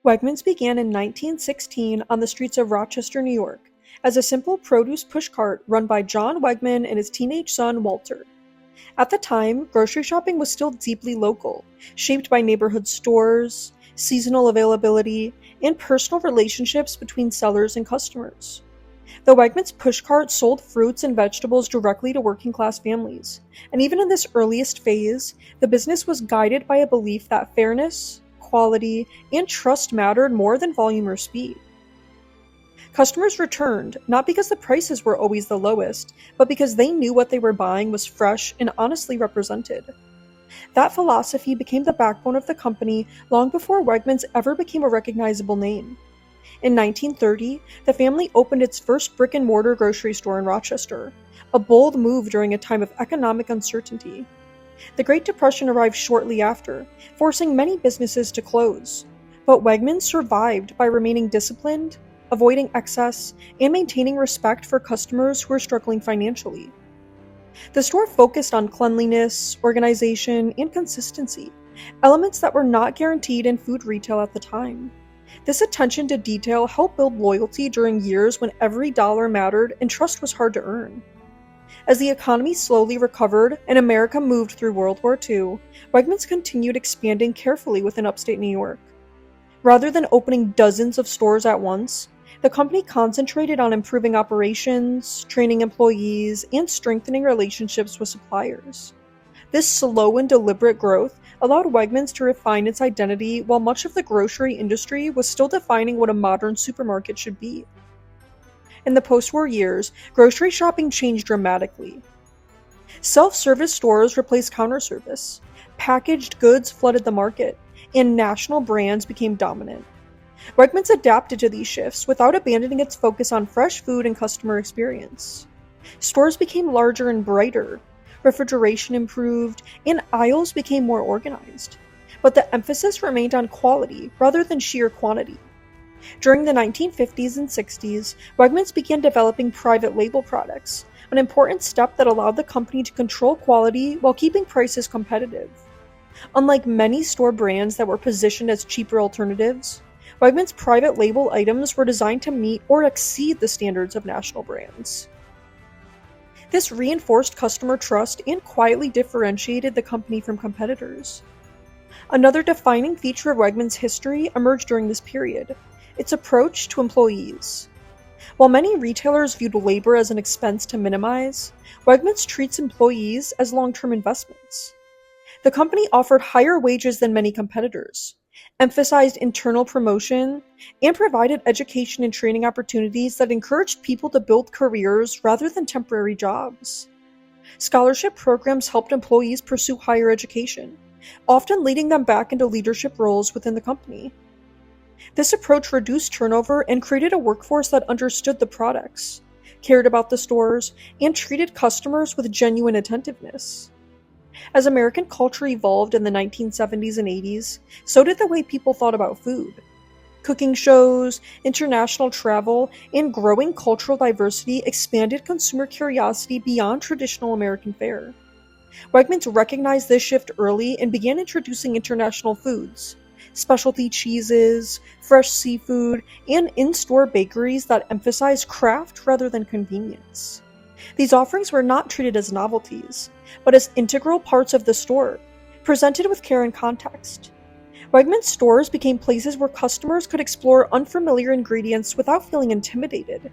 Wegmans began in 1916 on the streets of Rochester, New York, as a simple produce pushcart run by John Wegman and his teenage son, Walter. At the time, grocery shopping was still deeply local, shaped by neighborhood stores, seasonal availability, and personal relationships between sellers and customers. The Wegmans pushcart sold fruits and vegetables directly to working-class families, and even in this earliest phase, the business was guided by a belief that fairness, quality, and trust mattered more than volume or speed. Customers returned, not because the prices were always the lowest, but because they knew what they were buying was fresh and honestly represented. That philosophy became the backbone of the company long before Wegmans ever became a recognizable name. In 1930, the family opened its first brick-and-mortar grocery store in Rochester, a bold move during a time of economic uncertainty. The Great Depression arrived shortly after, forcing many businesses to close, but Wegmans survived by remaining disciplined, avoiding excess, and maintaining respect for customers who were struggling financially. The store focused on cleanliness, organization, and consistency, elements that were not guaranteed in food retail at the time. This attention to detail helped build loyalty during years when every dollar mattered and trust was hard to earn. As the economy slowly recovered and America moved through World War II, Wegmans continued expanding carefully within upstate New York. Rather than opening dozens of stores at once, the company concentrated on improving operations, training employees, and strengthening relationships with suppliers. This slow and deliberate growth allowed Wegmans to refine its identity while much of the grocery industry was still defining what a modern supermarket should be. In the post-war years, grocery shopping changed dramatically. Self-service stores replaced counter service, packaged goods flooded the market, and national brands became dominant. Wegmans adapted to these shifts without abandoning its focus on fresh food and customer experience. Stores became larger and brighter, refrigeration improved, and aisles became more organized. But the emphasis remained on quality rather than sheer quantity. During the 1950s and 60s, Wegmans began developing private label products, an important step that allowed the company to control quality while keeping prices competitive. Unlike many store brands that were positioned as cheaper alternatives, Wegmans' private label items were designed to meet or exceed the standards of national brands. This reinforced customer trust and quietly differentiated the company from competitors. Another defining feature of Wegmans' history emerged during this period: its approach to employees. While many retailers viewed labor as an expense to minimize, Wegmans treats employees as long-term investments. The company offered higher wages than many competitors, emphasized internal promotion, and provided education and training opportunities that encouraged people to build careers rather than temporary jobs. Scholarship programs helped employees pursue higher education, often leading them back into leadership roles within the company. This approach reduced turnover and created a workforce that understood the products, cared about the stores, and treated customers with genuine attentiveness. As American culture evolved in the 1970s and 80s, so did the way people thought about food. Cooking shows, international travel, and growing cultural diversity expanded consumer curiosity beyond traditional American fare. Wegmans recognized this shift early and began introducing international foods, specialty cheeses, fresh seafood, and in-store bakeries that emphasized craft rather than convenience. These offerings were not treated as novelties, but as integral parts of the store, presented with care and context. Wegmans stores became places where customers could explore unfamiliar ingredients without feeling intimidated.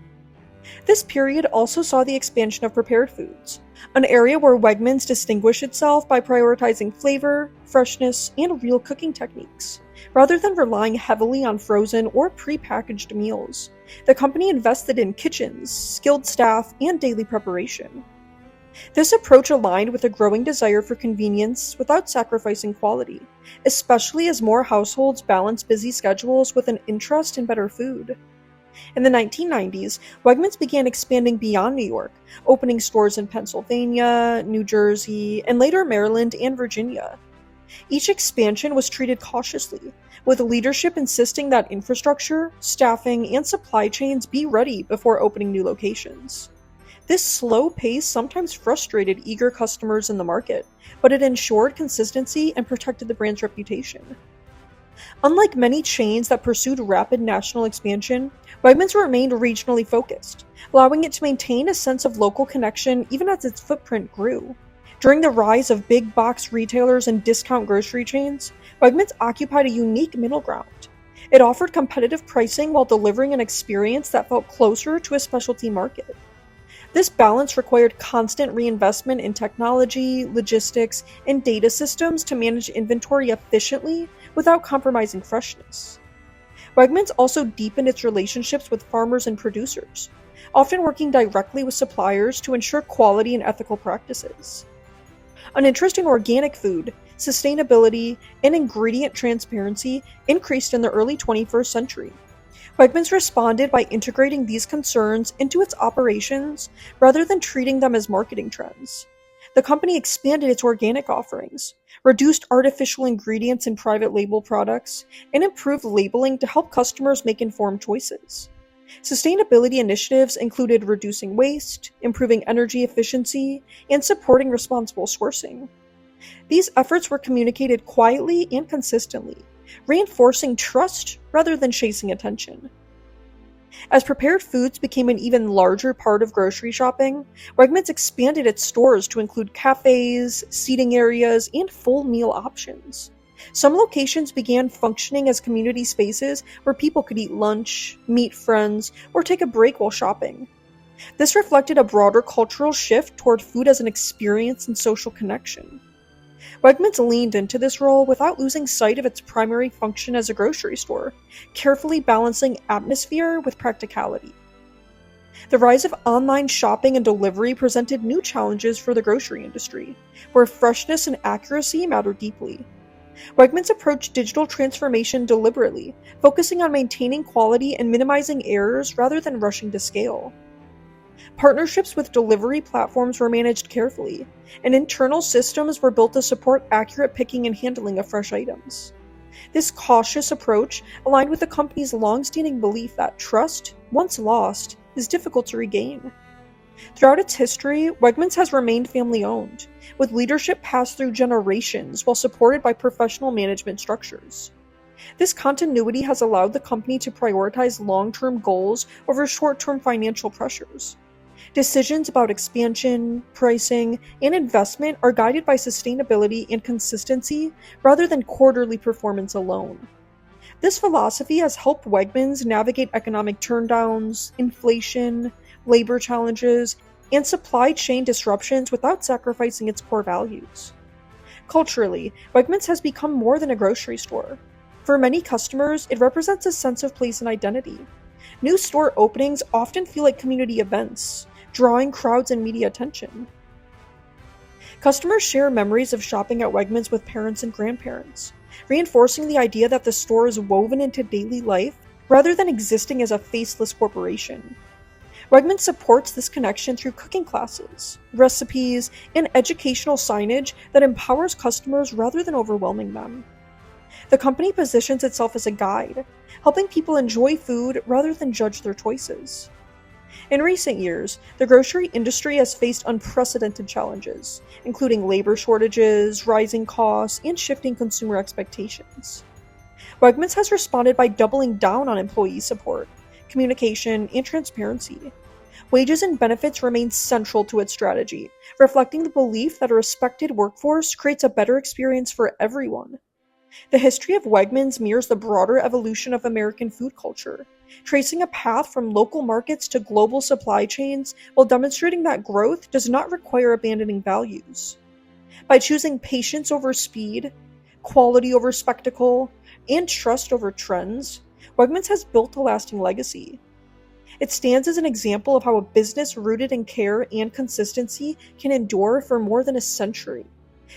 This period also saw the expansion of prepared foods, an area where Wegmans distinguished itself by prioritizing flavor, freshness, and real cooking techniques, rather than relying heavily on frozen or pre-packaged meals. The company invested in kitchens, skilled staff, and daily preparation. This approach aligned with a growing desire for convenience without sacrificing quality, especially as more households balance busy schedules with an interest in better food. In the 1990s, Wegmans began expanding beyond New York, opening stores in Pennsylvania, New Jersey, and later Maryland and Virginia. Each expansion was treated cautiously, with leadership insisting that infrastructure, staffing, and supply chains be ready before opening new locations. This slow pace sometimes frustrated eager customers in the market, but it ensured consistency and protected the brand's reputation. Unlike many chains that pursued rapid national expansion, Wegmans remained regionally focused, allowing it to maintain a sense of local connection even as its footprint grew. During the rise of big box retailers and discount grocery chains, Wegmans occupied a unique middle ground. It offered competitive pricing while delivering an experience that felt closer to a specialty market. This balance required constant reinvestment in technology, logistics, and data systems to manage inventory efficiently without compromising freshness. Wegmans also deepened its relationships with farmers and producers, often working directly with suppliers to ensure quality and ethical practices. An interest in organic food, sustainability, and ingredient transparency increased in the early 21st century. Wegmans responded by integrating these concerns into its operations rather than treating them as marketing trends. The company expanded its organic offerings, reduced artificial ingredients in private label products, and improved labeling to help customers make informed choices. Sustainability initiatives included reducing waste, improving energy efficiency, and supporting responsible sourcing. These efforts were communicated quietly and consistently, reinforcing trust rather than chasing attention. As prepared foods became an even larger part of grocery shopping, Wegmans expanded its stores to include cafes, seating areas, and full meal options. Some locations began functioning as community spaces where people could eat lunch, meet friends, or take a break while shopping. This reflected a broader cultural shift toward food as an experience and social connection. Wegmans leaned into this role without losing sight of its primary function as a grocery store, carefully balancing atmosphere with practicality. The rise of online shopping and delivery presented new challenges for the grocery industry, where freshness and accuracy matter deeply. Wegmans approached digital transformation deliberately, focusing on maintaining quality and minimizing errors rather than rushing to scale. Partnerships with delivery platforms were managed carefully, and internal systems were built to support accurate picking and handling of fresh items. This cautious approach aligned with the company's long-standing belief that trust, once lost, is difficult to regain. Throughout its history, Wegmans has remained family-owned, with leadership passed through generations while supported by professional management structures. This continuity has allowed the company to prioritize long-term goals over short-term financial pressures. Decisions about expansion, pricing, and investment are guided by sustainability and consistency rather than quarterly performance alone. This philosophy has helped Wegmans navigate economic turndowns, inflation, labor challenges, and supply chain disruptions without sacrificing its core values. Culturally, Wegmans has become more than a grocery store. For many customers, it represents a sense of place and identity. New store openings often feel like community events, drawing crowds and media attention. Customers share memories of shopping at Wegmans with parents and grandparents, reinforcing the idea that the store is woven into daily life rather than existing as a faceless corporation. Wegmans supports this connection through cooking classes, recipes, and educational signage that empowers customers rather than overwhelming them. The company positions itself as a guide, helping people enjoy food rather than judge their choices. In recent years, the grocery industry has faced unprecedented challenges, including labor shortages, rising costs, and shifting consumer expectations. Wegmans has responded by doubling down on employee support, communication, and transparency. Wages and benefits remain central to its strategy, reflecting the belief that a respected workforce creates a better experience for everyone. The history of Wegmans mirrors the broader evolution of American food culture, tracing a path from local markets to global supply chains while demonstrating that growth does not require abandoning values. By choosing patience over speed, quality over spectacle, and trust over trends, Wegmans has built a lasting legacy. It stands as an example of how a business rooted in care and consistency can endure for more than a century,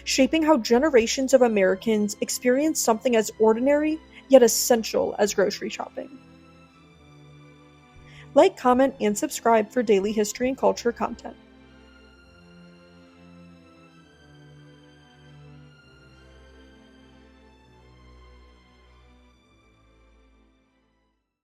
shaping how generations of Americans experience something as ordinary yet essential as grocery shopping. Like, comment, and subscribe for daily history and culture content.